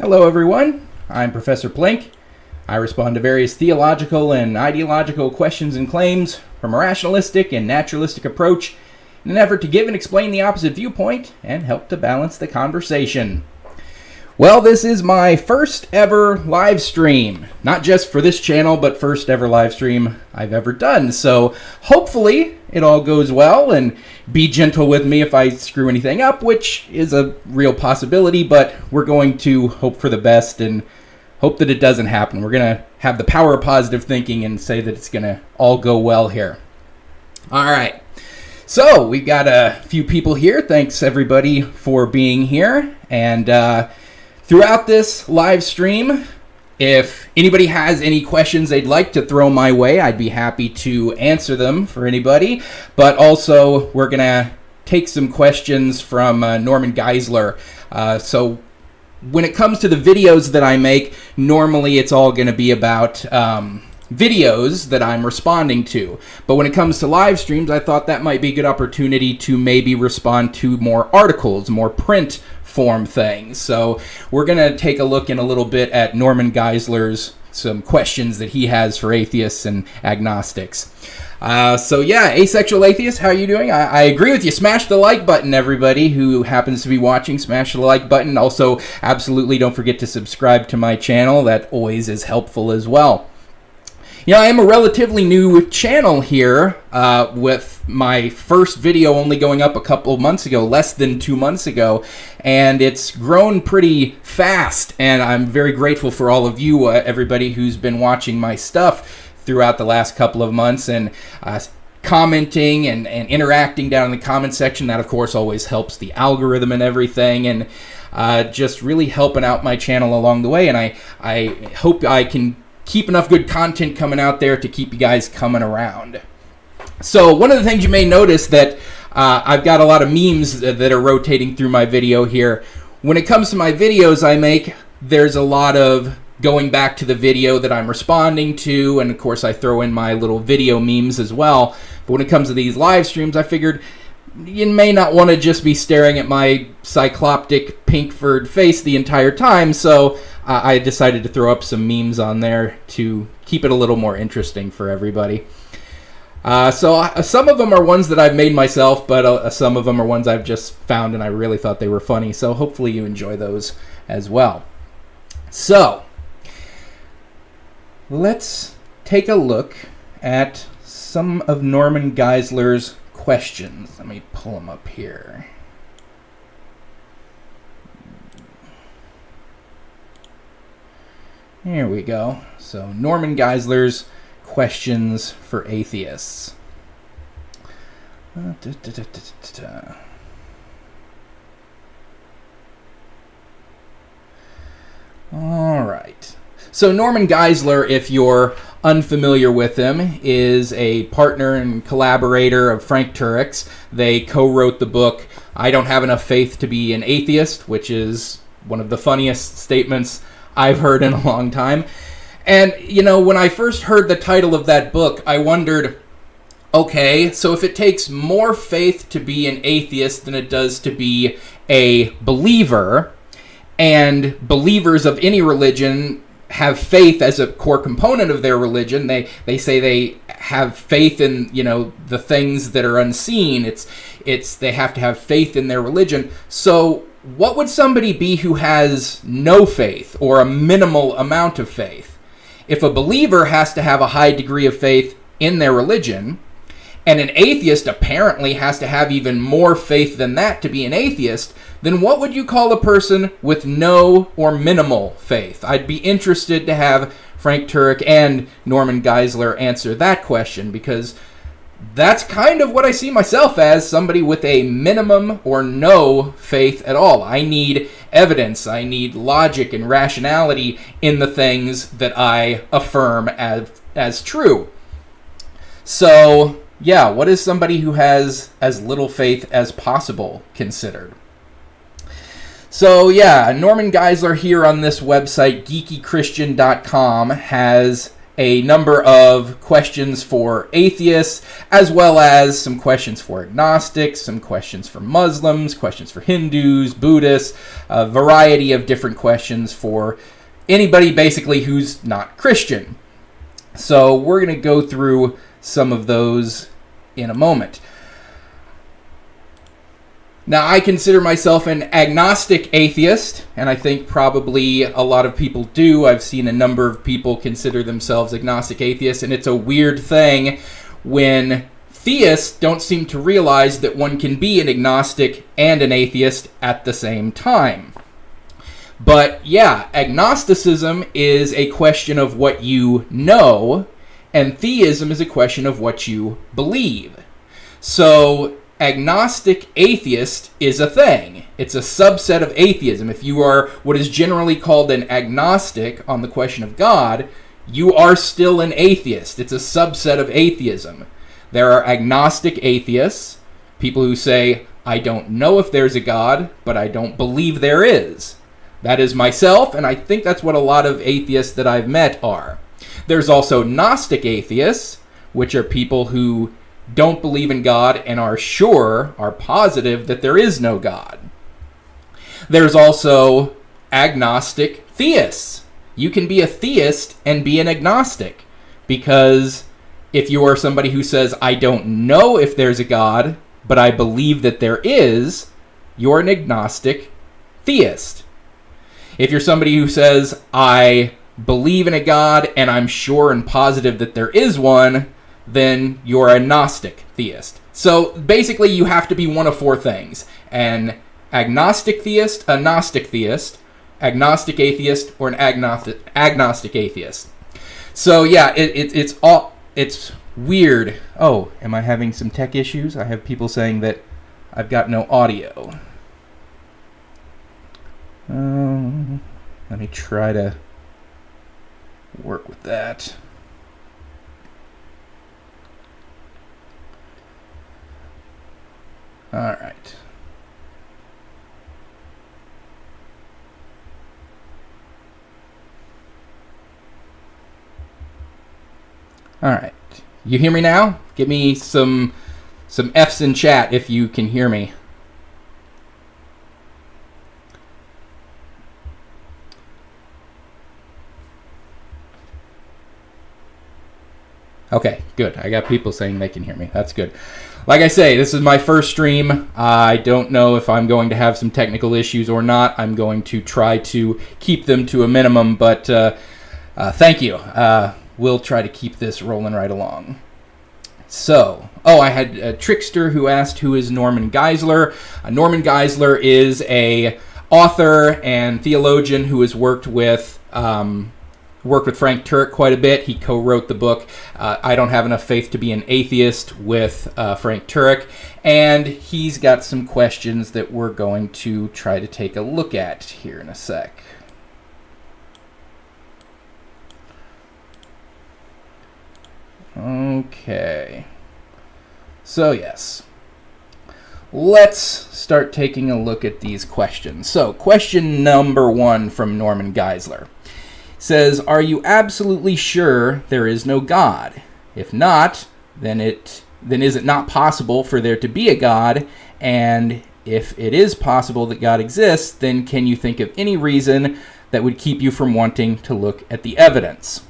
Hello everyone, I'm Professor Plink. I respond to various theological and ideological questions and claims from a rationalistic and naturalistic approach in an effort to give and explain the opposite viewpoint and help to balance the conversation. Well, this is my first ever live stream, not just for this channel, but first ever live stream I've ever done. So hopefully it all goes well, and be gentle with me if I screw anything up, which is a real possibility, but we're going to hope for the best and hope that it doesn't happen. We're going to have the power of positive thinking and say that it's going to all go well here. All right. So we've got a few people here. Thanks everybody for being here. And throughout this live stream, if anybody has any questions they'd like to throw my way, I'd be happy to answer them for anybody. But also, we're going to take some questions from Norman Geisler. So when it comes to the videos that I make, normally it's all going to be about videos that I'm responding to. But when it comes to live streams, I thought that might be a good opportunity to maybe respond to more articles, more print form things. So we're going to take a look in a little bit at Norman Geisler's some questions that he has for atheists and agnostics. So yeah, asexual atheist, how are you doing? I agree with you. Smash the like button, everybody who happens to be watching. Smash the like button. Also, absolutely don't forget to subscribe to my channel. That always is helpful as well. You know, I am a relatively new channel here, with my first video only going up a couple of months ago, less than 2 months ago, and it's grown pretty fast, and I'm very grateful for all of you, everybody who's been watching my stuff throughout the last couple of months, and commenting and interacting down in the comment section. That, of course, always helps the algorithm and everything, and just really helping out my channel along the way, and I hope I can keep enough good content coming out there to keep you guys coming around. So one of the things you may notice that I've got a lot of memes that are rotating through my video here. When it comes to my videos I make, there's a lot of going back to the video that I'm responding to, and of course I throw in my little video memes as well. But when it comes to these live streams, I figured you may not want to just be staring at my cycloptic pink-furred face the entire time, so I decided to throw up some memes on there to keep it a little more interesting for everybody. So some of them are ones that I've made myself, but some of them are ones I've just found and I really thought they were funny, so hopefully you enjoy those as well. So let's take a look at some of Norman Geisler's questions. Let me pull them up here. Here we go. So Norman Geisler's questions for atheists. All right. So Norman Geisler, if you're unfamiliar with him, is a partner and collaborator of Frank Turek's. They co-wrote the book I Don't Have Enough Faith to Be an Atheist, which is one of the funniest statements I've heard in a long time. And, you know, when I first heard the title of that book, I wondered, okay, so if it takes more faith to be an atheist than it does to be a believer, and believers of any religion have faith as a core component of their religion, they say they have faith in, you know, the things that are unseen. It's they have to have faith in their religion. So what would somebody be who has no faith or a minimal amount of faith? If a believer has to have a high degree of faith in their religion, and an atheist apparently has to have even more faith than that to be an atheist, then what would you call a person with no or minimal faith? I'd be interested to have Frank Turek and Norman Geisler answer that question, because that's kind of what I see myself as, somebody with a minimum or no faith at all. I need evidence, I need logic and rationality in the things that I affirm as true. So, yeah, what is somebody who has as little faith as possible considered? So, yeah, Norman Geisler here on this website, geekychristian.com, has a number of questions for atheists, as well as some questions for agnostics, some questions for Muslims, questions for Hindus, Buddhists, a variety of different questions for anybody basically who's not Christian. So we're going to go through some of those in a moment. Now, I consider myself an agnostic atheist, and I think probably a lot of people do. I've seen a number of people consider themselves agnostic atheists, and it's a weird thing when theists don't seem to realize that one can be an agnostic and an atheist at the same time. But yeah, agnosticism is a question of what you know, and theism is a question of what you believe. So agnostic atheist is a thing. It's a subset of atheism. If you are what is generally called an agnostic on the question of God, you are still an atheist. It's a subset of atheism. There are agnostic atheists, people who say, I don't know if there's a God, but I don't believe there is. That is myself, and I think that's what a lot of atheists that I've met are. There's also Gnostic atheists, which are people who don't believe in God and are positive that there is no God. There's also agnostic theists. You can be a theist and be an agnostic, because if you are somebody who says, I don't know if there's a God, but I believe that there is, you're an agnostic theist. If you're somebody who says, I believe in a God and I'm sure and positive that there is one, then you're a Gnostic theist. So basically you have to be one of four things: an agnostic theist, a Gnostic theist, agnostic atheist, or an agnostic atheist. So yeah, it's weird. Oh, am I having some tech issues? I have people saying that I've got no audio. Let me try to work with that. All right. All right. You hear me now? Give me some F's in chat if you can hear me. Okay, good. I got people saying they can hear me. That's good. Like I say, this is my first stream. I don't know if I'm going to have some technical issues or not. I'm going to try to keep them to a minimum, but thank you. We'll try to keep this rolling right along. So, I had a trickster who asked, who is Norman Geisler? Norman Geisler is a author and theologian who has worked with Frank Turek quite a bit. He co-wrote the book, I Don't Have Enough Faith to Be an Atheist, with Frank Turek, and he's got some questions that we're going to try to take a look at here in a sec. Okay. So yes. Let's start taking a look at these questions. So, question number 1 from Norman Geisler says, are you absolutely sure there is no God? If not, then is it not possible for there to be a God? And if it is possible that God exists, then can you think of any reason that would keep you from wanting to look at the evidence?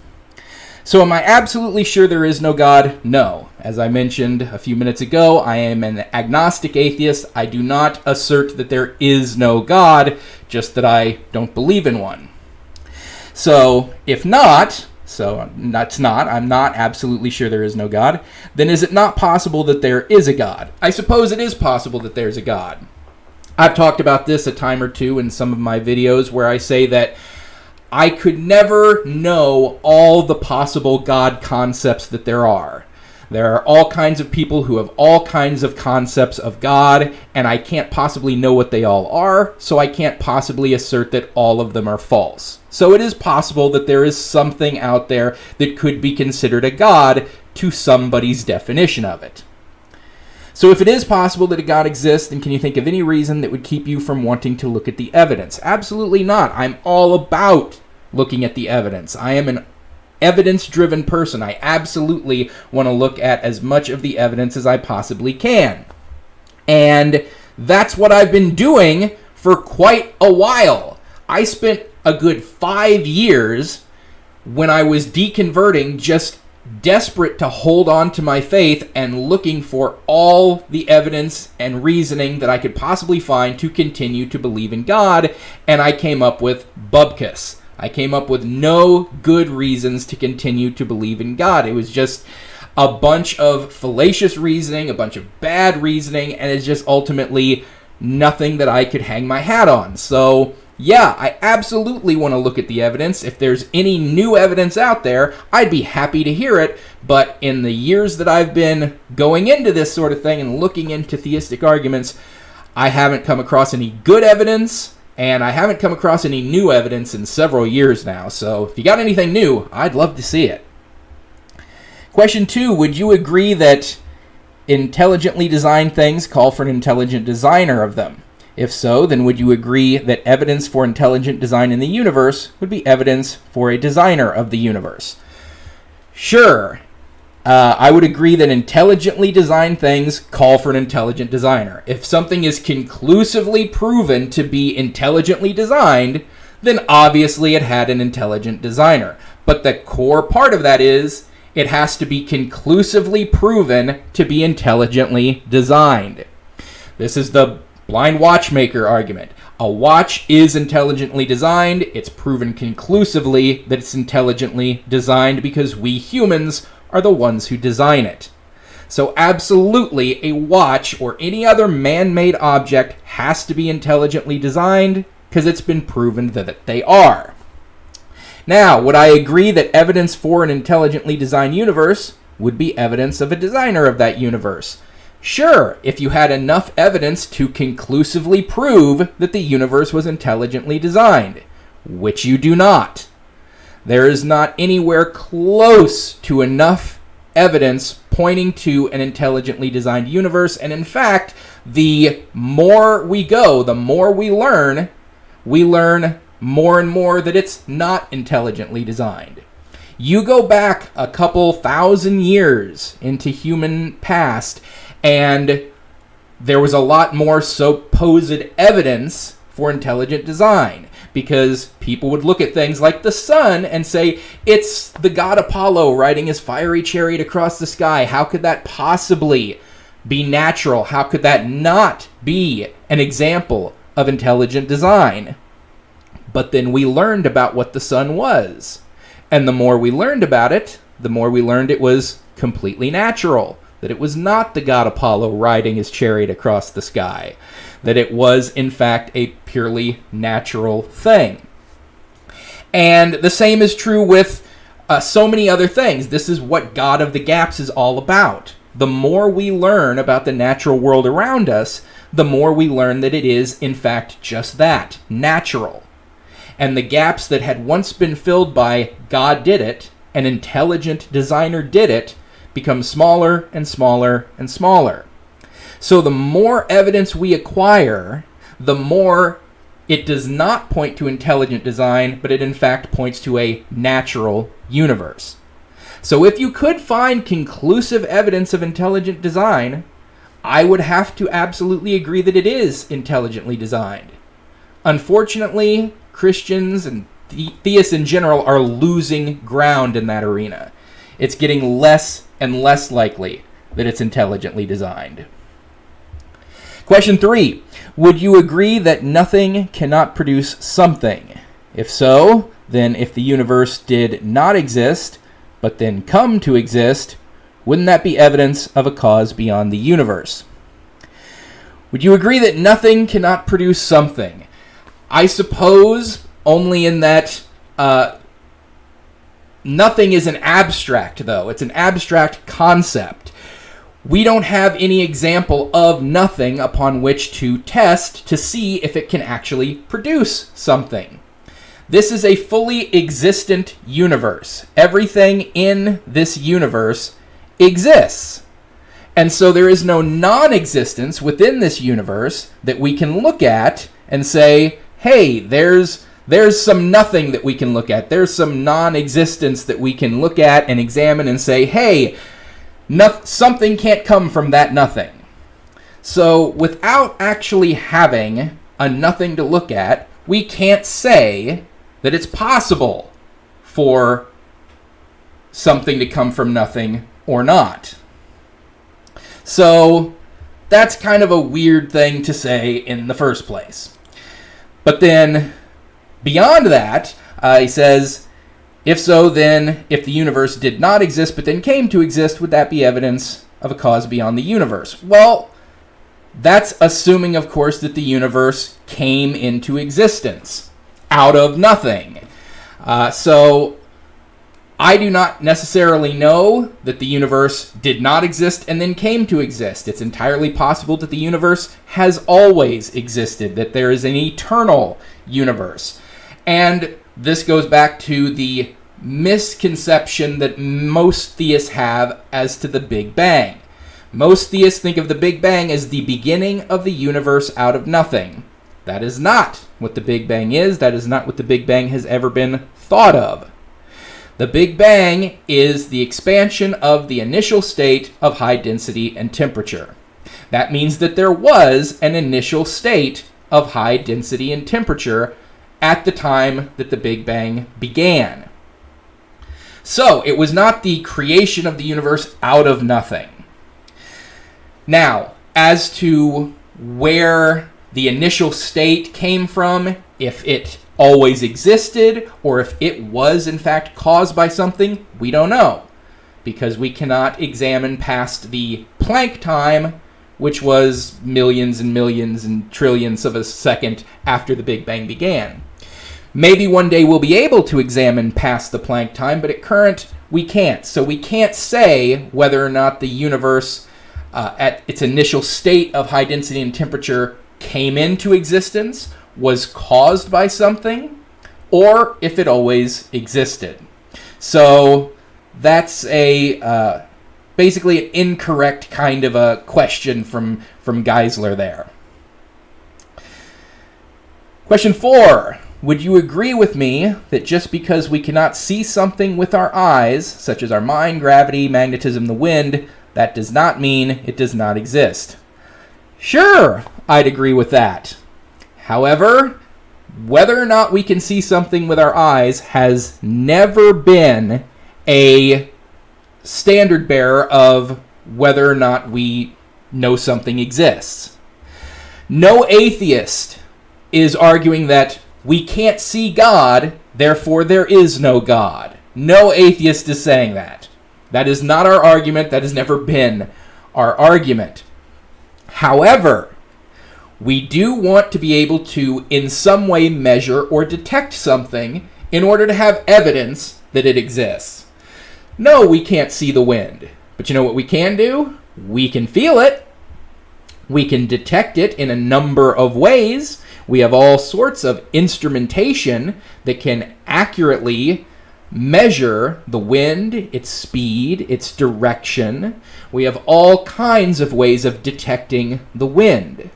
So am I absolutely sure there is no God? No. As I mentioned a few minutes ago, I am an agnostic atheist. I do not assert that there is no God, just that I don't believe in one. So if not, I'm not absolutely sure there is no God, then is it not possible that there is a God? I suppose it is possible that there's a God. I've talked about this a time or two in some of my videos where I say that I could never know all the possible God concepts that there are. There are all kinds of people who have all kinds of concepts of God, and I can't possibly know what they all are, so I can't possibly assert that all of them are false. So it is possible that there is something out there that could be considered a God to somebody's definition of it. So if it is possible that a God exists, then can you think of any reason that would keep you from wanting to look at the evidence? Absolutely not. I'm all about looking at the evidence. I am an evidence-driven person. I absolutely want to look at as much of the evidence as I possibly can. And that's what I've been doing for quite a while. I spent a good 5 years when I was deconverting, just desperate to hold on to my faith and looking for all the evidence and reasoning that I could possibly find to continue to believe in God, and I came up with bupkis. I came up with no good reasons to continue to believe in God. It was just a bunch of fallacious reasoning, a bunch of bad reasoning, and it's just ultimately nothing that I could hang my hat on. So yeah, I absolutely want to look at the evidence. If there's any new evidence out there, I'd be happy to hear it. But in the years that I've been going into this sort of thing and looking into theistic arguments, I haven't come across any good evidence, and I haven't come across any new evidence in several years now. So if you got anything new, I'd love to see it. Question 2, would you agree that intelligently designed things call for an intelligent designer of them? If so, then would you agree that evidence for intelligent design in the universe would be evidence for a designer of the universe? Sure. I would agree that intelligently designed things call for an intelligent designer. If something is conclusively proven to be intelligently designed, then obviously it had an intelligent designer. But the core part of that is it has to be conclusively proven to be intelligently designed. This is the blind watchmaker argument. A watch is intelligently designed. It's proven conclusively that it's intelligently designed because we humans are the ones who design it. So absolutely, a watch or any other man-made object has to be intelligently designed because it's been proven that they are. Now, would I agree that evidence for an intelligently designed universe would be evidence of a designer of that universe? Sure, if you had enough evidence to conclusively prove that the universe was intelligently designed, which you do not. There is not anywhere close to enough evidence pointing to an intelligently designed universe, and in fact, the more we go, the more we learn more and more that it's not intelligently designed. You go back a couple thousand years into human past, and there was a lot more supposed evidence for intelligent design, because people would look at things like the sun and say, it's the god Apollo riding his fiery chariot across the sky. How could that possibly be natural? How could that not be an example of intelligent design? But then we learned about what the sun was. And the more we learned about it, the more we learned it was completely natural. That it was not the god Apollo riding his chariot across the sky. That it was, in fact, a purely natural thing. And the same is true with so many other things. This is what God of the Gaps is all about. The more we learn about the natural world around us, the more we learn that it is, in fact, just that, natural. And the gaps that had once been filled by God did it, an intelligent designer did it, become smaller and smaller and smaller. So the more evidence we acquire, the more it does not point to intelligent design, but it in fact points to a natural universe. So if you could find conclusive evidence of intelligent design, I would have to absolutely agree that it is intelligently designed. Unfortunately, Christians and theists in general are losing ground in that arena. It's getting less and less likely that it's intelligently designed. Question 3. Would you agree that nothing cannot produce something? If so, then if the universe did not exist, but then come to exist, wouldn't that be evidence of a cause beyond the universe? Would you agree that nothing cannot produce something? I suppose only in that nothing is an abstract, though. It's an abstract concept. We don't have any example of nothing upon which to test to see if it can actually produce something. This is a fully existent universe. Everything in this universe exists. And so there is no non-existence within this universe that we can look at and say, hey, there's There's some nothing that we can look at. There's some non-existence that we can look at and examine and say, hey, something can't come from that nothing. So without actually having a nothing to look at, we can't say that it's possible for something to come from nothing or not. So that's kind of a weird thing to say in the first place. But then beyond that, he says, if so, then if the universe did not exist but then came to exist, would that be evidence of a cause beyond the universe? Well, that's assuming, of course, that the universe came into existence out of nothing. So I do not necessarily know that the universe did not exist and then came to exist. It's entirely possible that the universe has always existed, that there is an eternal universe. And this goes back to the misconception that most theists have as to the Big Bang. Most theists think of the Big Bang as the beginning of the universe out of nothing. That is not what the Big Bang is. That is not what the Big Bang has ever been thought of. The Big Bang is the expansion of the initial state of high density and temperature. That means that there was an initial state of high density and temperature at the time that the Big Bang began. So it was not the creation of the universe out of nothing. Now, as to where the initial state came from, if it always existed, or if it was in fact caused by something, we don't know, because we cannot examine past the Planck time, which was millions and millions and trillions of a second after the Big Bang began. Maybe one day we'll be able to examine past the Planck time, but at current, we can't. So we can't say whether or not the universe at its initial state of high density and temperature came into existence, was caused by something, or if it always existed. So that's a basically an incorrect kind of a question from Geisler there. Question 4. Would you agree with me that just because we cannot see something with our eyes, such as our mind, gravity, magnetism, the wind, that does not mean it does not exist? Sure, I'd agree with that. However, whether or not we can see something with our eyes has never been a standard bearer of whether or not we know something exists. No atheist is arguing that we can't see God, therefore there is no God. No atheist is saying that. That is not our argument. That has never been our argument. However, we do want to be able to, in some way, measure or detect something in order to have evidence that it exists. No, we can't see the wind. But you know what we can do? We can feel it. We can detect it in a number of ways. We have all sorts of instrumentation that can accurately measure the wind, its speed, its direction. We have all kinds of ways of detecting the wind.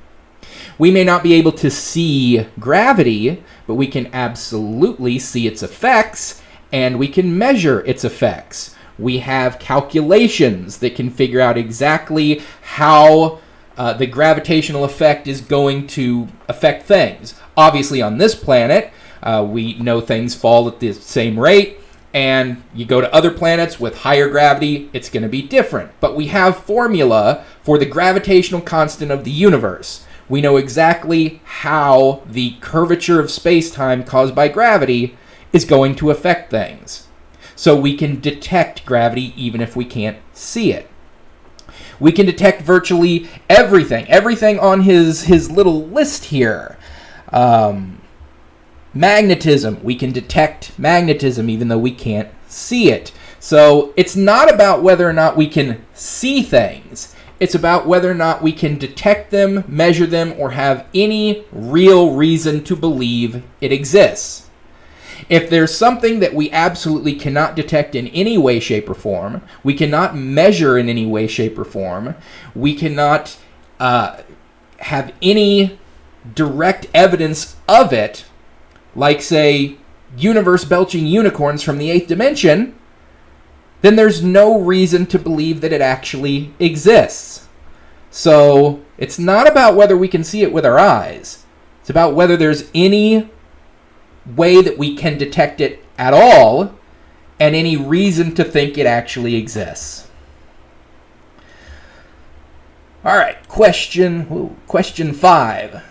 We may not be able to see gravity, but we can absolutely see its effects, and we can measure its effects. We have calculations that can figure out exactly how the gravitational effect is going to affect things. Obviously, on this planet, we know things fall at the same rate, and you go to other planets with higher gravity, it's going to be different. But we have formula for the gravitational constant of the universe. We know exactly how the curvature of space-time caused by gravity is going to affect things. So we can detect gravity even if we can't see it. We can detect virtually everything on his little list here. Magnetism, we can detect magnetism even though we can't see it. So it's not about whether or not we can see things. It's about whether or not we can detect them, measure them, or have any real reason to believe it exists. If there's something that we absolutely cannot detect in any way, shape, or form, we cannot measure in any way, shape, or form, we cannot have any direct evidence of it, like, say, universe belching unicorns from the 8th dimension, then there's no reason to believe that it actually exists. So it's not about whether we can see it with our eyes. It's about whether there's any way that we can detect it at all and any reason to think it actually exists. All right, question 5.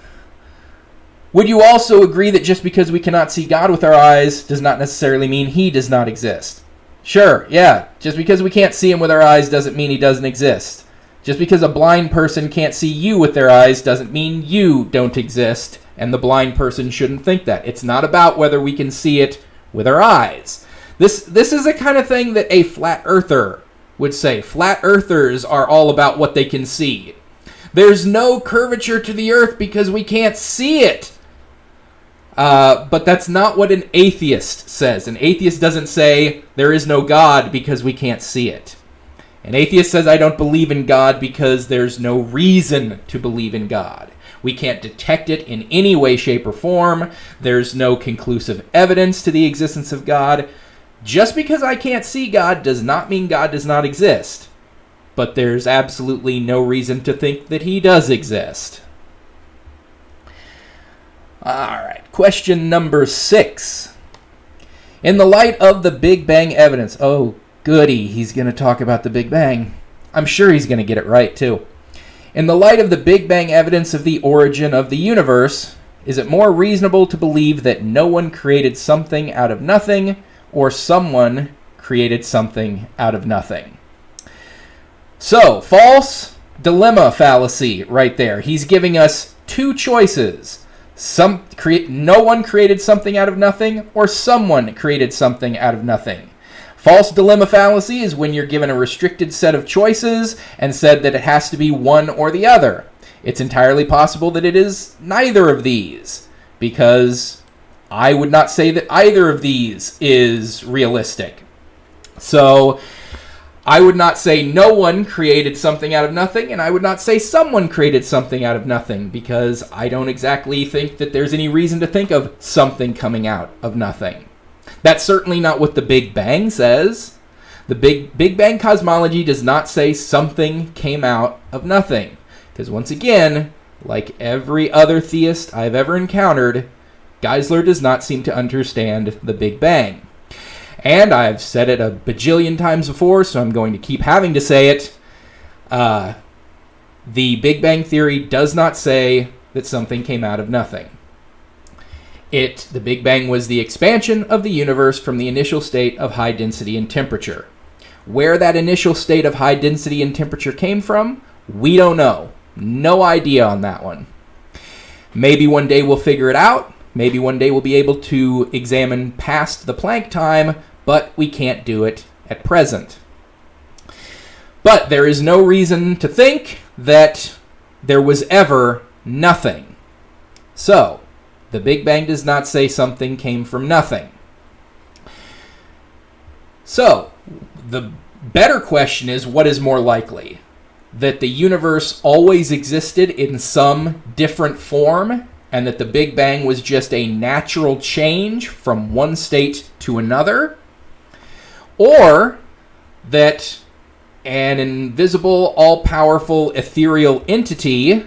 Would you also agree that just because we cannot see God with our eyes does not necessarily mean he does not exist? Sure, yeah. Just because we can't see him with our eyes doesn't mean he doesn't exist. Just because a blind person can't see you with their eyes doesn't mean you don't exist, and the blind person shouldn't think that. It's not about whether we can see it with our eyes. This is the kind of thing that a flat earther would say. Flat earthers are all about what they can see. There's no curvature to the earth because we can't see it. But that's not what an atheist says. An atheist doesn't say there is no God because we can't see it. An atheist says I don't believe in God because there's no reason to believe in God. We can't detect it in any way, shape, or form. There's no conclusive evidence to the existence of God. Just because I can't see God does not mean God does not exist. But there's absolutely no reason to think that he does exist. Alright, question number 6. In the light of the Big Bang evidence, oh goody, he's going to talk about the Big Bang. I'm sure he's going to get it right too. In the light of the Big Bang evidence of the origin of the universe, is it more reasonable to believe that no one created something out of nothing, or someone created something out of nothing? So, false dilemma fallacy right there. He's giving us two choices. No one created something out of nothing, or someone created something out of nothing. False dilemma fallacy is when you're given a restricted set of choices and said that it has to be one or the other. It's entirely possible that it is neither of these, because I would not say that either of these is realistic. So I would not say no one created something out of nothing, and I would not say someone created something out of nothing, because I don't exactly think that there's any reason to think of something coming out of nothing. That's certainly not what the Big Bang says. The Big Bang cosmology does not say something came out of nothing. Because once again, like every other theist I've ever encountered, Geisler does not seem to understand the Big Bang. And I've said it a bajillion times before, so I'm going to keep having to say it. The Big Bang Theory does not say that something came out of nothing. The Big Bang was the expansion of the universe from the initial state of high density and temperature. Where that initial state of high density and temperature came from, we don't know. No idea on that one. Maybe one day we'll figure it out. Maybe one day we'll be able to examine past the Planck time, but we can't do it at present. But there is no reason to think that there was ever nothing. So, the Big Bang does not say something came from nothing. So, the better question is, what is more likely? That the universe always existed in some different form, and that the Big Bang was just a natural change from one state to another? Or that an invisible, all-powerful, ethereal entity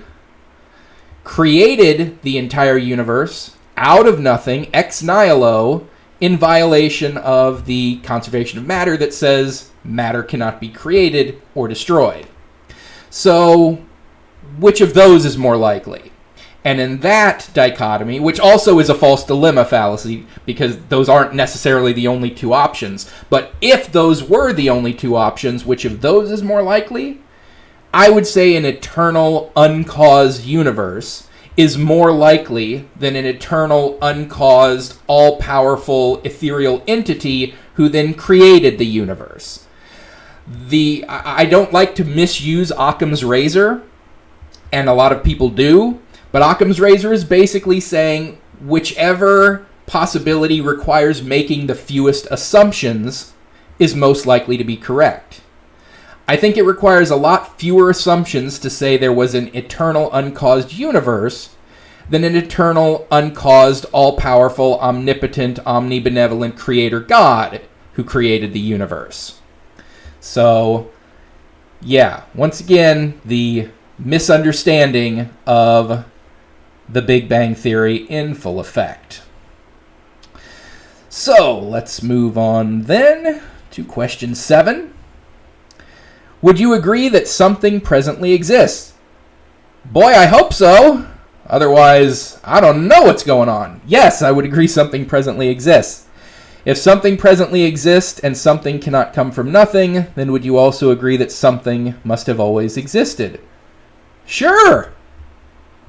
created the entire universe out of nothing, ex nihilo, in violation of the conservation of matter that says matter cannot be created or destroyed. So, which of those is more likely? And in that dichotomy, which also is a false dilemma fallacy, because those aren't necessarily the only two options, but if those were the only two options, which of those is more likely? I would say an eternal, uncaused universe is more likely than an eternal, uncaused, all-powerful, ethereal entity who then created the universe. I don't like to misuse Occam's razor, and a lot of people do, but Occam's razor is basically saying whichever possibility requires making the fewest assumptions is most likely to be correct. I think it requires a lot fewer assumptions to say there was an eternal uncaused universe than an eternal, uncaused, all-powerful, omnipotent, omnibenevolent creator God who created the universe. So, yeah, once again, the misunderstanding of the Big Bang Theory in full effect. So, let's move on then to question 7. Would you agree that something presently exists? Boy, I hope so. Otherwise, I don't know what's going on. Yes, I would agree something presently exists. If something presently exists and something cannot come from nothing, then would you also agree that something must have always existed? Sure.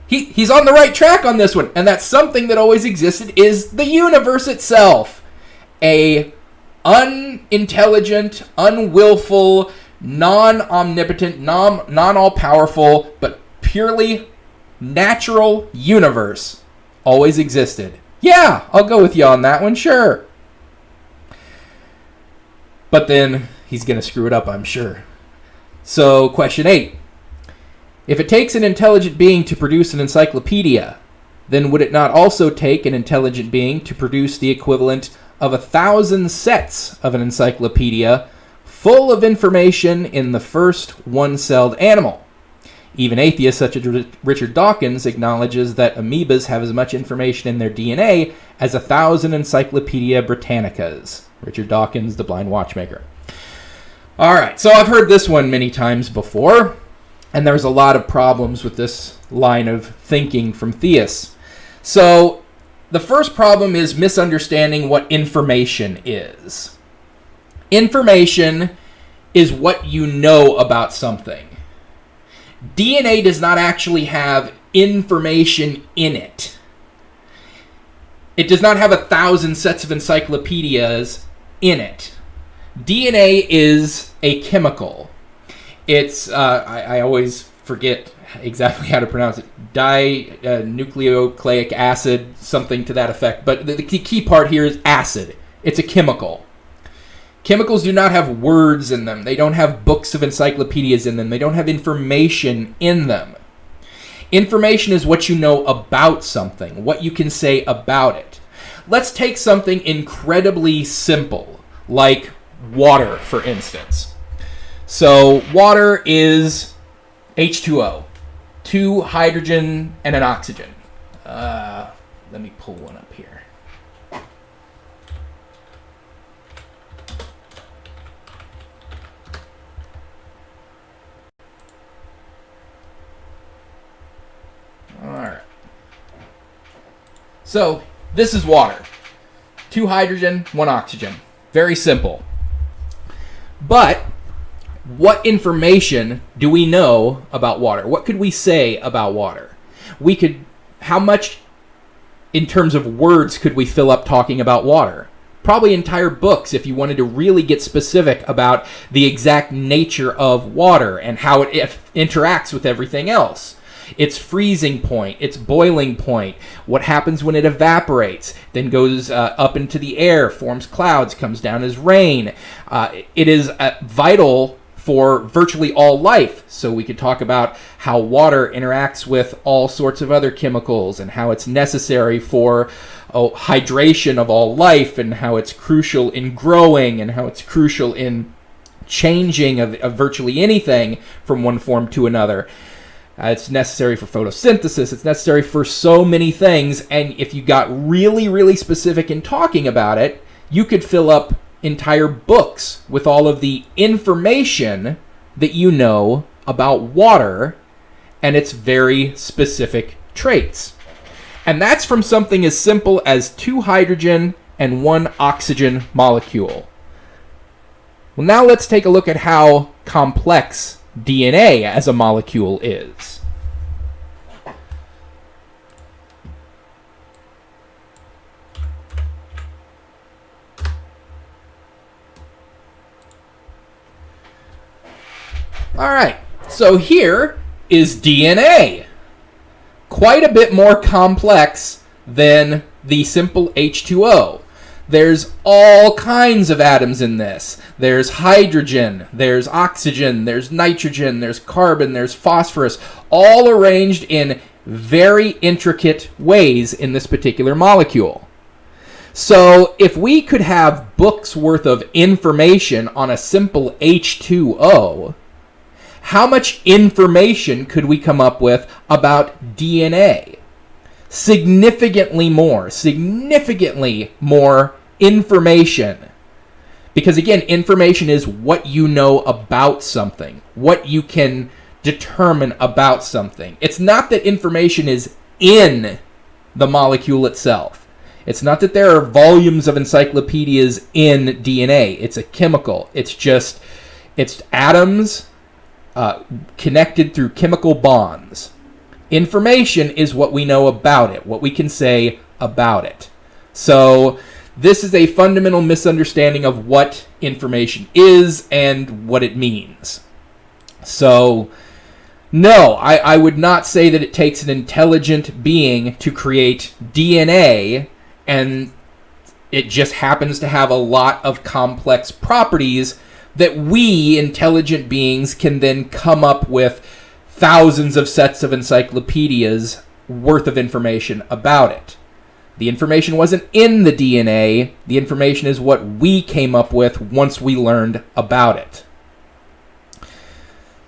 He's on the right track on this one. And that something that always existed is the universe itself. A unintelligent, unwillful, non-omnipotent, non-all-powerful, but purely natural universe always existed. Yeah, I'll go with you on that one, sure. But then he's going to screw it up, I'm sure. So, question 8. If it takes an intelligent being to produce an encyclopedia, then would it not also take an intelligent being to produce the equivalent of 1,000 sets of an encyclopedia full of information in the first one-celled animal? Even atheists such as Richard Dawkins acknowledges that amoebas have as much information in their DNA as 1,000 Encyclopedia Britannicas. Richard Dawkins, the blind watchmaker. All right, so I've heard this one many times before, and there's a lot of problems with this line of thinking from theists. So the first problem is misunderstanding what information is. Information is what you know about something. DNA does not actually have information in it. It does not have 1,000 sets of encyclopedias in it. DNA is a chemical. It's, I always forget exactly how to pronounce it, dinucleonucleic acid, something to that effect. But the key part here is acid. It's a chemical. Chemicals do not have words in them. They don't have books of encyclopedias in them. They don't have information in them. Information is what you know about something, what you can say about it. Let's take something incredibly simple, like water, for instance. So water is H2O, 2 hydrogen and an oxygen. Let me pull one up here. Alright. So, this is water. 2 hydrogen, 1 oxygen. Very simple. But, what information do we know about water? What could we say about water? How much, in terms of words, could we fill up talking about water? Probably entire books if you wanted to really get specific about the exact nature of water and how it interacts with everything else. Its freezing point, its boiling point, what happens when it evaporates, then goes up into the air, forms clouds, comes down as rain. It is vital for virtually all life. So we could talk about how water interacts with all sorts of other chemicals and how it's necessary for hydration of all life and how it's crucial in growing and how it's crucial in changing of virtually anything from one form to another. It's necessary for photosynthesis. It's necessary for so many things. And if you got really, really specific in talking about it, you could fill up entire books with all of the information that you know about water and its very specific traits. And that's from something as simple as 2 hydrogen and 1 oxygen molecule. Well, now let's take a look at how complex DNA as a molecule is. All right, so here is DNA. Quite a bit more complex than the simple H2O. There's all kinds of atoms in this. There's hydrogen, there's oxygen, there's nitrogen, there's carbon, there's phosphorus, all arranged in very intricate ways in this particular molecule. So if we could have books worth of information on a simple H2O, how much information could we come up with about DNA? Significantly more information. Because again, information is what you know about something, what you can determine about something. It's not that information is in the molecule itself. It's not that there are volumes of encyclopedias in DNA. It's a chemical. It's atoms connected through chemical bonds. Information is what we know about it, what we can say about it. So this is a fundamental misunderstanding of what information is and what it means. So no, I would not say that it takes an intelligent being to create DNA, and it just happens to have a lot of complex properties that we, intelligent beings, can then come up with thousands of sets of encyclopedias worth of information about it. The information wasn't in the DNA. The information is what we came up with once we learned about it.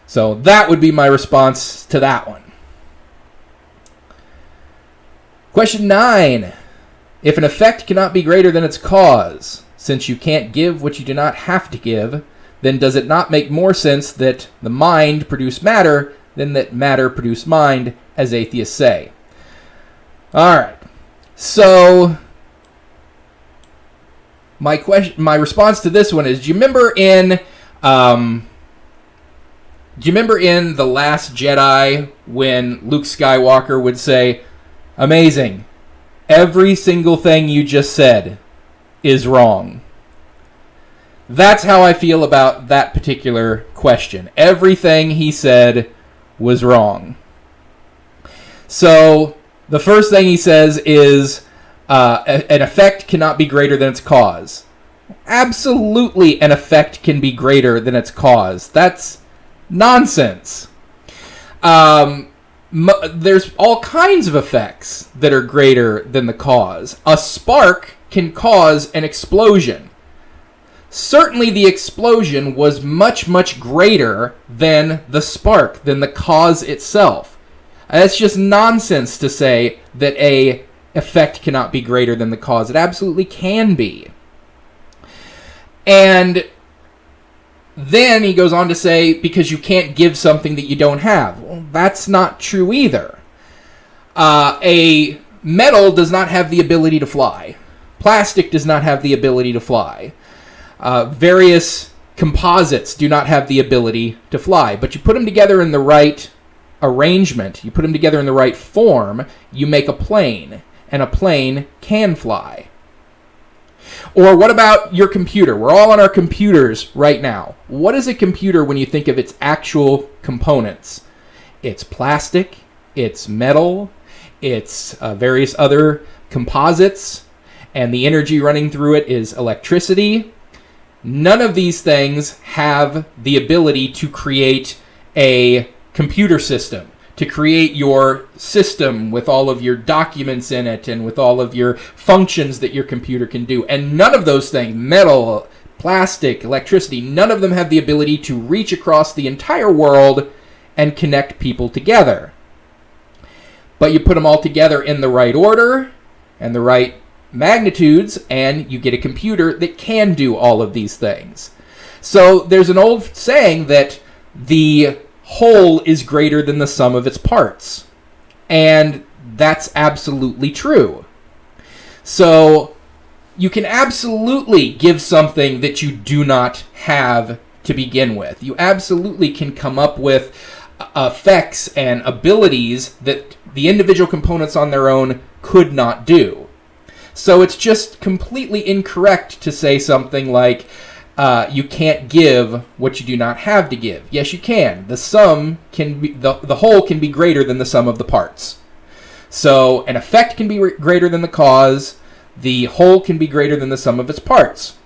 So that would be my response to that one. Question 9. If an effect cannot be greater than its cause, since you can't give what you do not have to give, then does it not make more sense that the mind produce matter than that matter produce mind, as atheists say? Alright, so my response to this one is, do you remember in The Last Jedi when Luke Skywalker would say, "Amazing, every single thing you just said is wrong"? That's how I feel about that particular question. Everything he said was wrong. So the first thing he says is an effect cannot be greater than its cause. Absolutely, an effect can be greater than its cause. That's nonsense. There's all kinds of effects that are greater than the cause. A spark can cause an explosion. Certainly the explosion was much, much greater than the spark, than the cause itself. That's just nonsense to say that a effect cannot be greater than the cause. It absolutely can be. And then he goes on to say, because you can't give something that you don't have. Well, that's not true either. A metal does not have the ability to fly. Plastic does not have the ability to fly. Various composites do not have the ability to fly. But you put them together in the right arrangement, you put them together in the right form, you make a plane. And a plane can fly. Or what about your computer? We're all on our computers right now. What is a computer when you think of its actual components? It's plastic, it's metal, it's various other composites, and the energy running through it is electricity. None of these things have the ability to create a computer system, to create your system with all of your documents in it and with all of your functions that your computer can do. And none of those things, metal, plastic, electricity, none of them have the ability to reach across the entire world and connect people together. But you put them all together in the right order and the right magnitudes, and you get a computer that can do all of these things. So there's an old saying that the whole is greater than the sum of its parts. And that's absolutely true. So you can absolutely give something that you do not have to begin with. You absolutely can come up with effects and abilities that the individual components on their own could not do. So it's just completely incorrect to say something like, you can't give what you do not have to give. Yes, you can. The sum can be, the whole can be greater than the sum of the parts. So an effect can be greater than the cause. The whole can be greater than the sum of its parts.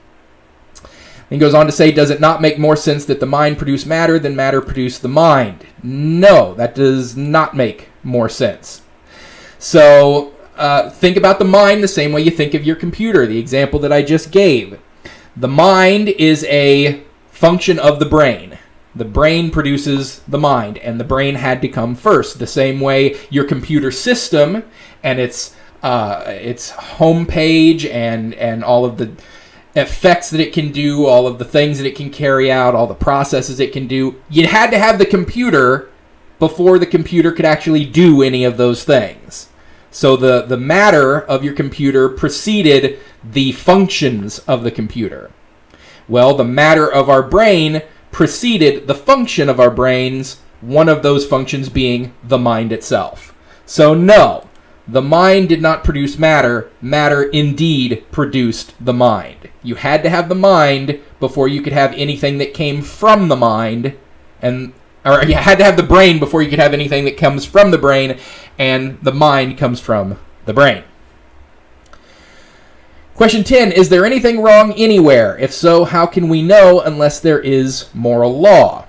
Then he goes on to say, does it not make more sense that the mind produce matter than matter produce the mind? No, that does not make more sense. So think about the mind the same way you think of your computer, the example that I just gave. The mind is a function of the brain. The brain produces the mind, and the brain had to come first. The same way your computer system and its homepage and all of the effects that it can do, all of the things that it can carry out, all the processes it can do. You had to have the computer before the computer could actually do any of those things. So the matter of your computer preceded the functions of the computer. Well, the matter of our brain preceded the function of our brains, one of those functions being the mind itself. So no, the mind did not produce matter. Matter indeed produced the mind. You had to have the mind before you could have anything that came from the mind, or you had to have the brain before you could have anything that comes from the brain, and the mind comes from the brain. Question 10, is there anything wrong anywhere? If so, how can we know unless there is moral law?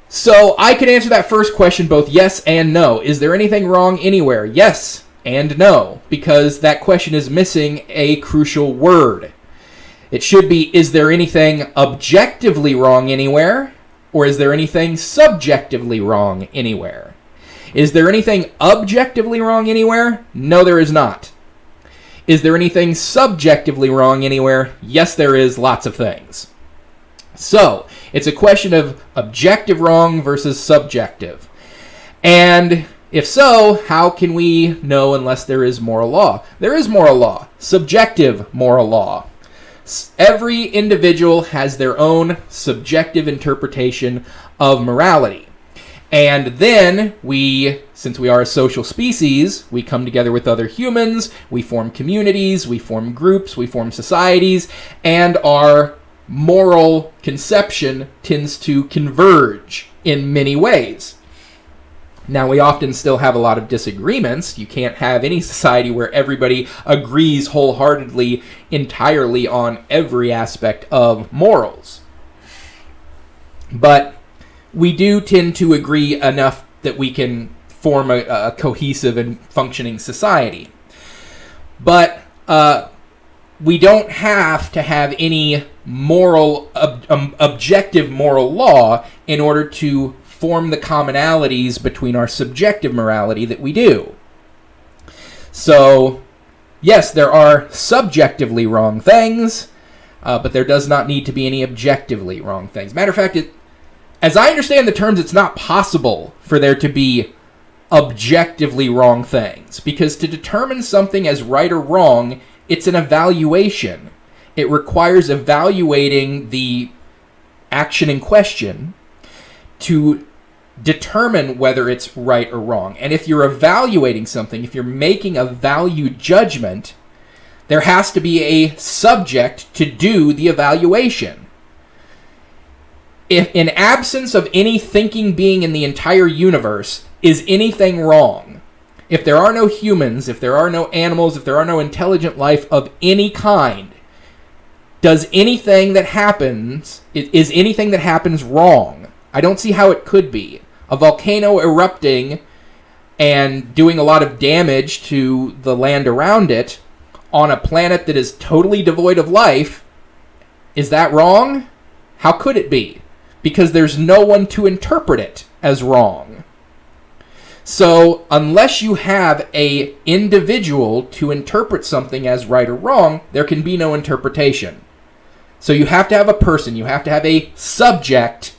So I could answer that first question both yes and no. Is there anything wrong anywhere? Yes and no, because that question is missing a crucial word. It should be, is there anything objectively wrong anywhere? Or is there anything subjectively wrong anywhere? Is there anything objectively wrong anywhere? No, there is not. Is there anything subjectively wrong anywhere? Yes, there is, lots of things. So, it's a question of objective wrong versus subjective. And if so, how can we know unless there is moral law? There is moral law, subjective moral law. Every individual has their own subjective interpretation of morality. And then since we are a social species, we come together with other humans, we form communities, we form groups, we form societies, and our moral conception tends to converge in many ways. Now, we often still have a lot of disagreements. You can't have any society where everybody agrees wholeheartedly, entirely on every aspect of morals. But we do tend to agree enough that we can form a cohesive and functioning society. But we don't have to have any moral, objective moral law in order to form the commonalities between our subjective morality that we do. So, yes, there are subjectively wrong things, but there does not need to be any objectively wrong things. Matter of fact, as I understand the terms, it's not possible for there to be objectively wrong things, because to determine something as right or wrong, it's an evaluation. It requires evaluating the action in question to determine whether it's right or wrong. And if you're evaluating something, if you're making a value judgment, there has to be a subject to do the evaluation. If in absence of any thinking being in the entire universe, is anything wrong? If there are no humans, if there are no animals, if there are no intelligent life of any kind, is anything that happens wrong? I don't see how it could be. A volcano erupting and doing a lot of damage to the land around it on a planet that is totally devoid of life, is that wrong? How could it be? Because there's no one to interpret it as wrong. So unless you have an individual to interpret something as right or wrong, there can be no interpretation. So you have to have a person, you have to have a subject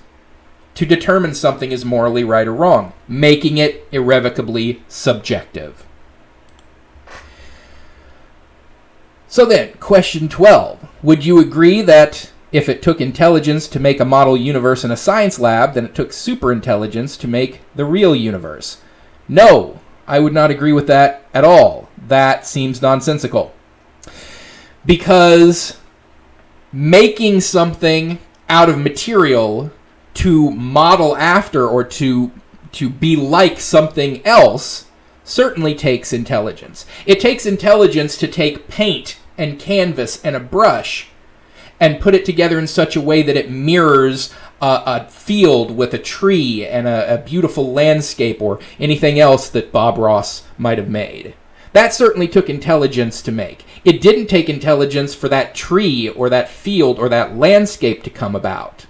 to determine something is morally right or wrong, making it irrevocably subjective. So then, question 12. Would you agree that if it took intelligence to make a model universe in a science lab, then it took superintelligence to make the real universe? No, I would not agree with that at all. That seems nonsensical. Because making something out of material to model after or to be like something else certainly takes intelligence. It takes intelligence to take paint and canvas and a brush and put it together in such a way that it mirrors a field with a tree and a beautiful landscape or anything else that Bob Ross might have made. That certainly took intelligence to make. It didn't take intelligence for that tree or that field or that landscape to come about.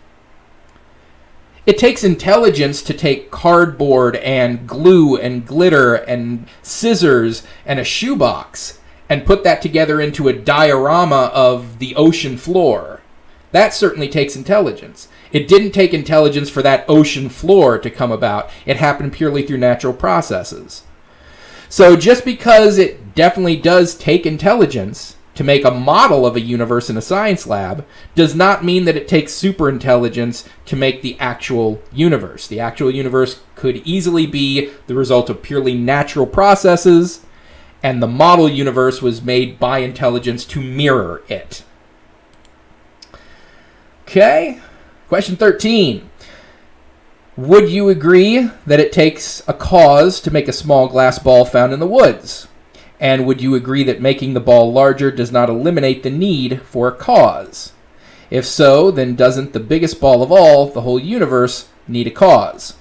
It takes intelligence to take cardboard and glue and glitter and scissors and a shoebox and put that together into a diorama of the ocean floor. That certainly takes intelligence. It didn't take intelligence for that ocean floor to come about. It happened purely through natural processes. So just because it definitely does take intelligence to make a model of a universe in a science lab does not mean that it takes superintelligence to make the actual universe. The actual universe could easily be the result of purely natural processes, and the model universe was made by intelligence to mirror it. Okay, question 13. Would you agree that it takes a cause to make a small glass ball found in the woods? And would you agree that making the ball larger does not eliminate the need for a cause? If so, then doesn't the biggest ball of all, the whole universe, need a cause?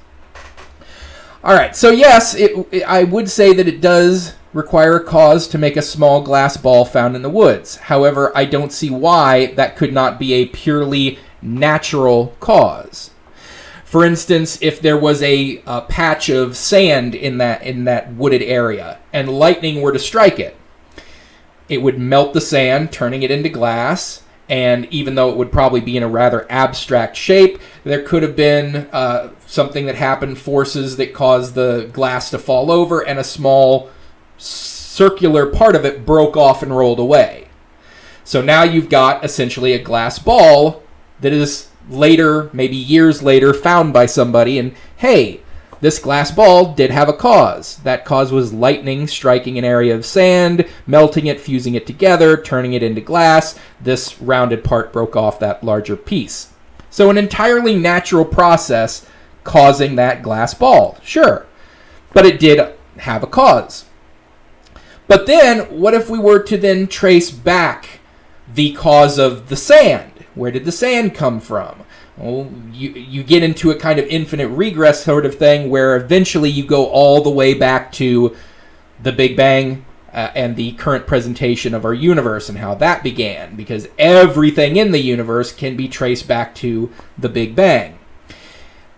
Alright, so yes, I would say that it does require a cause to make a small glass ball found in the woods. However, I don't see why that could not be a purely natural cause. For instance, if there was a patch of sand in that wooded area and lightning were to strike it, it would melt the sand, turning it into glass, and even though it would probably be in a rather abstract shape, there could have been something that happened, forces that caused the glass to fall over, and a small circular part of it broke off and rolled away. So now you've got essentially a glass ball that is later, maybe years later, found by somebody, and hey, this glass ball did have a cause. That cause was lightning striking an area of sand, melting it, fusing it together, turning it into glass. This rounded part broke off that larger piece. So an entirely natural process causing that glass ball, sure. But it did have a cause. But then, what if we were to then trace back the cause of the sand? Where did the sand come from? Well, you get into a kind of infinite regress sort of thing where eventually you go all the way back to the Big Bang and the current presentation of our universe and how that began, because everything in the universe can be traced back to the Big Bang.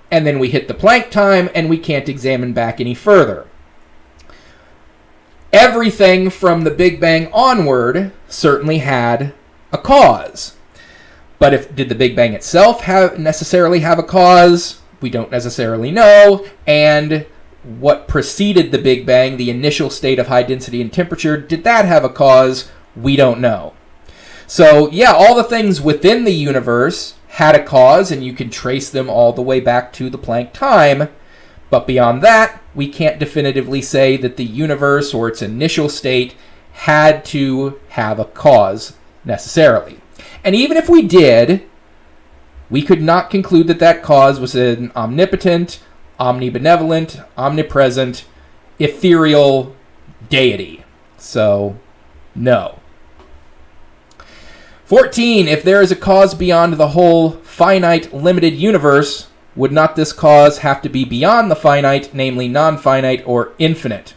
And then we hit the Planck time and we can't examine back any further. Everything from the Big Bang onward certainly had a cause. But did the Big Bang itself necessarily have a cause? We don't necessarily know. And what preceded the Big Bang, the initial state of high density and temperature, did that have a cause? We don't know. So yeah, all the things within the universe had a cause, and you can trace them all the way back to the Planck time. But beyond that, we can't definitively say that the universe or its initial state had to have a cause necessarily. And even if we did, we could not conclude that that cause was an omnipotent, omnibenevolent, omnipresent, ethereal deity. So, no. 14. If there is a cause beyond the whole finite, limited universe, would not this cause have to be beyond the finite, namely non-finite or infinite?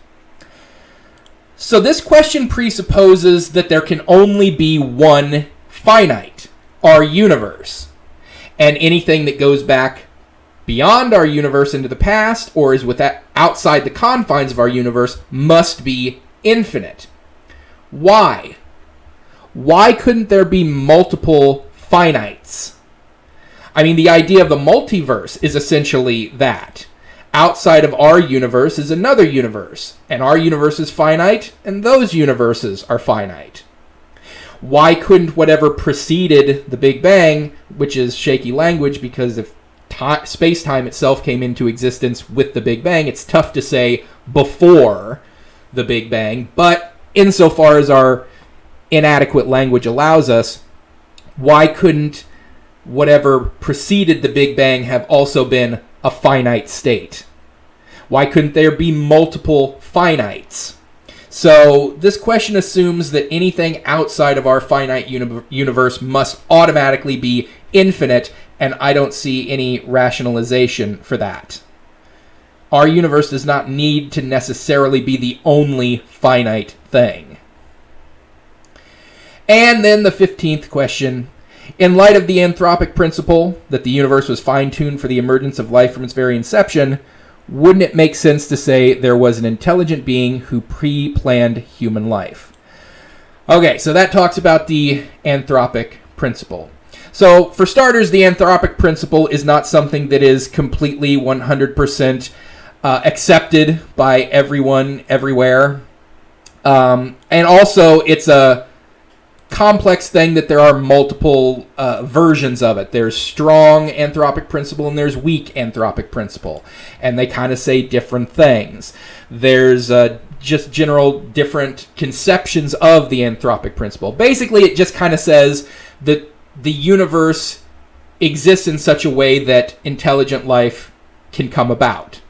So this question presupposes that there can only be one finite, our universe. And anything that goes back beyond our universe into the past or is outside the confines of our universe must be infinite. Why? Why couldn't there be multiple finites? I mean, the idea of the multiverse is essentially that. Outside of our universe is another universe, and our universe is finite, and those universes are finite. Why couldn't whatever preceded the Big Bang, which is shaky language because if space-time itself came into existence with the Big Bang, it's tough to say before the Big Bang, but insofar as our inadequate language allows us, why couldn't whatever preceded the Big Bang have also been a finite state? Why couldn't there be multiple finites? So this question assumes that anything outside of our finite universe must automatically be infinite, and I don't see any rationalization for that. Our universe does not need to necessarily be the only finite thing. And then the 15th question. In light of the anthropic principle that the universe was fine-tuned for the emergence of life from its very inception, wouldn't it make sense to say there was an intelligent being who pre-planned human life? Okay, so that talks about the anthropic principle. So, for starters, the anthropic principle is not something that is completely 100% accepted by everyone, everywhere. And also, it's a complex thing that there are multiple versions of it. There's strong anthropic principle and there's weak anthropic principle. And they kind of say different things. There's just general different conceptions of the anthropic principle. Basically, it just kind of says that the universe exists in such a way that intelligent life can come about.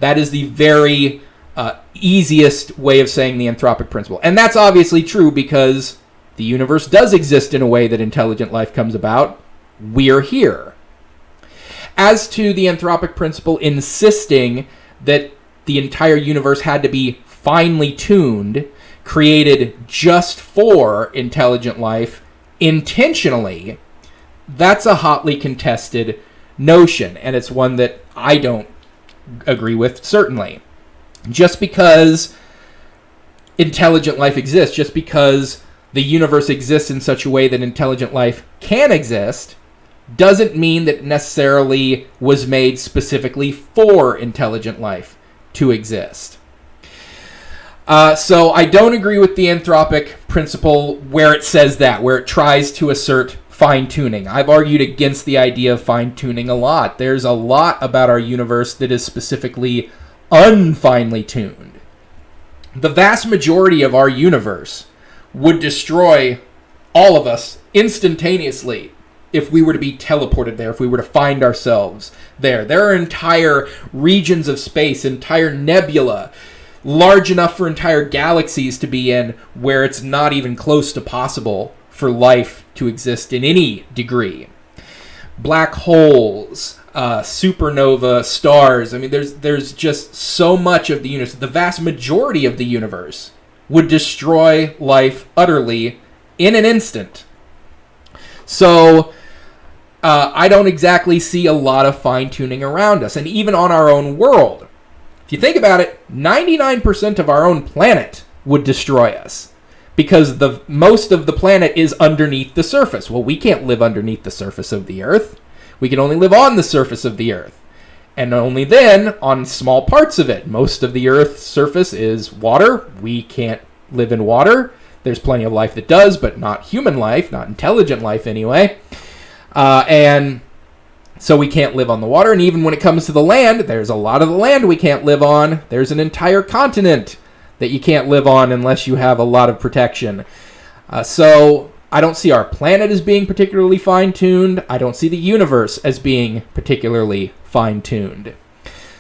That is the very easiest way of saying the anthropic principle. And that's obviously true because the universe does exist in a way that intelligent life comes about. We're here. As to the anthropic principle insisting that the entire universe had to be finely tuned, created just for intelligent life, intentionally, that's a hotly contested notion, and it's one that I don't agree with, certainly. Just because intelligent life exists, just because the universe exists in such a way that intelligent life can exist, doesn't mean that it necessarily was made specifically for intelligent life to exist. So I don't agree with the anthropic principle where it says that, where it tries to assert fine-tuning. I've argued against the idea of fine-tuning a lot. There's a lot about our universe that is specifically unfinely tuned. The vast majority of our universe would destroy all of us instantaneously if we were to be teleported there, if we were to find ourselves there. There are entire regions of space, entire nebula, large enough for entire galaxies to be in, where it's not even close to possible for life to exist in any degree. Black holes, supernova stars. I mean, there's just so much of the universe. The vast majority of the universe would destroy life utterly in an instant. So I don't exactly see a lot of fine-tuning around us, and even on our own world. If you think about it, 99% of our own planet would destroy us because most of the planet is underneath the surface. Well, we can't live underneath the surface of the Earth. We can only live on the surface of the Earth, and only then on small parts of it. Most of the Earth's surface is water. We can't live in water. There's plenty of life that does, but not human life, not intelligent life anyway. And so we can't live on the water. And even when it comes to the land, there's a lot of the land we can't live on. There's an entire continent that you can't live on unless you have a lot of protection. So I don't see our planet as being particularly fine-tuned. I don't see the universe as being particularly fine-tuned.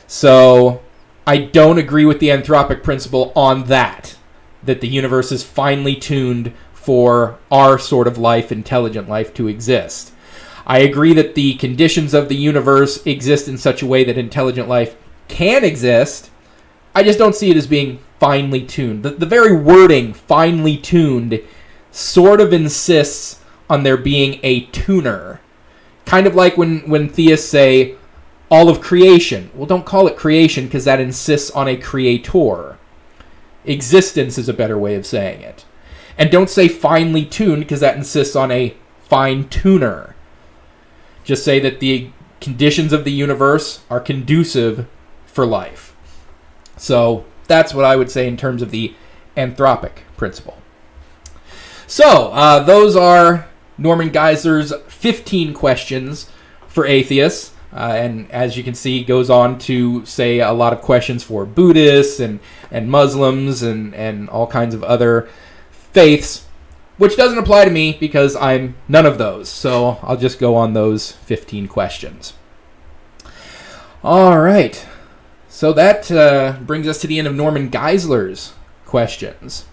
So I don't agree with the anthropic principle on that the universe is finely tuned for our sort of life, intelligent life, to exist. I agree that the conditions of the universe exist in such a way that intelligent life can exist. I just don't see it as being finely tuned. The very wording, finely tuned, sort of insists on there being a tuner. Kind of like when theists say, all of creation. Well, don't call it creation because that insists on a creator. Existence is a better way of saying it. And don't say finely tuned because that insists on a fine tuner. Just say that the conditions of the universe are conducive for life. So that's what I would say in terms of the anthropic principle. So those are Norman Geisler's 15 questions for atheists. And as you can see, goes on to say a lot of questions for Buddhists and Muslims and all kinds of other faiths, which doesn't apply to me because I'm none of those. So I'll just go on those 15 questions. All right. So that brings us to the end of Norman Geisler's questions.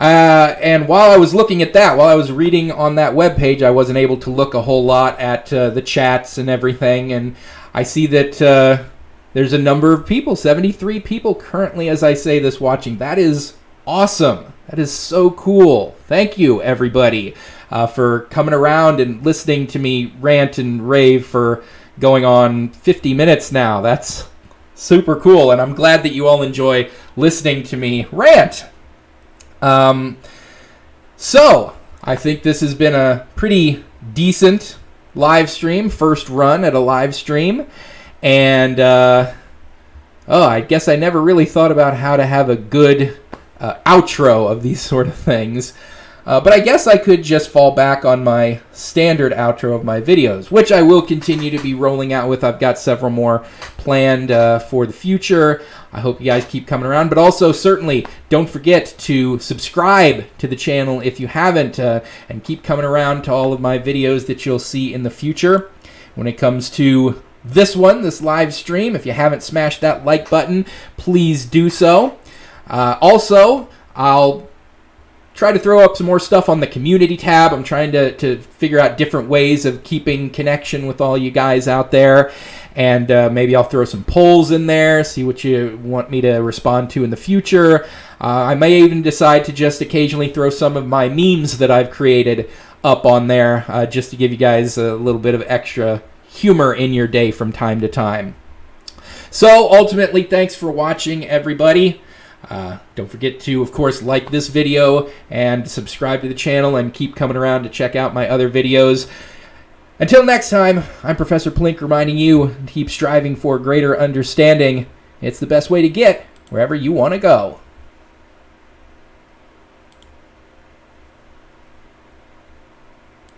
And while I was looking at that, while I was reading on that webpage, I wasn't able to look a whole lot at the chats and everything. And I see that there's a number of people, 73 people currently, as I say this, watching. That is awesome. That is so cool. Thank you, everybody, for coming around and listening to me rant and rave for going on 50 minutes now. That's super cool, and I'm glad that you all enjoy listening to me rant. So, I think this has been a pretty decent live stream, first run at a live stream, and I guess I never really thought about how to have a good outro of these sort of things. But I guess I could just fall back on my standard outro of my videos, which I will continue to be rolling out with. I've got several more planned for the future. I hope you guys keep coming around. But also, certainly, don't forget to subscribe to the channel if you haven't, and keep coming around to all of my videos that you'll see in the future. When it comes to this one, this live stream, if you haven't smashed that like button, please do so. Also, I'll try to throw up some more stuff on the community tab. I'm trying to figure out different ways of keeping connection with all you guys out there. And maybe I'll throw some polls in there, see what you want me to respond to in the future. I may even decide to just occasionally throw some of my memes that I've created up on there, just to give you guys a little bit of extra humor in your day from time to time. So ultimately, thanks for watching, everybody. Don't forget to, of course, like this video and subscribe to the channel and keep coming around to check out my other videos. Until next time, I'm Professor Plink reminding you to keep striving for greater understanding. It's the best way to get wherever you want to go.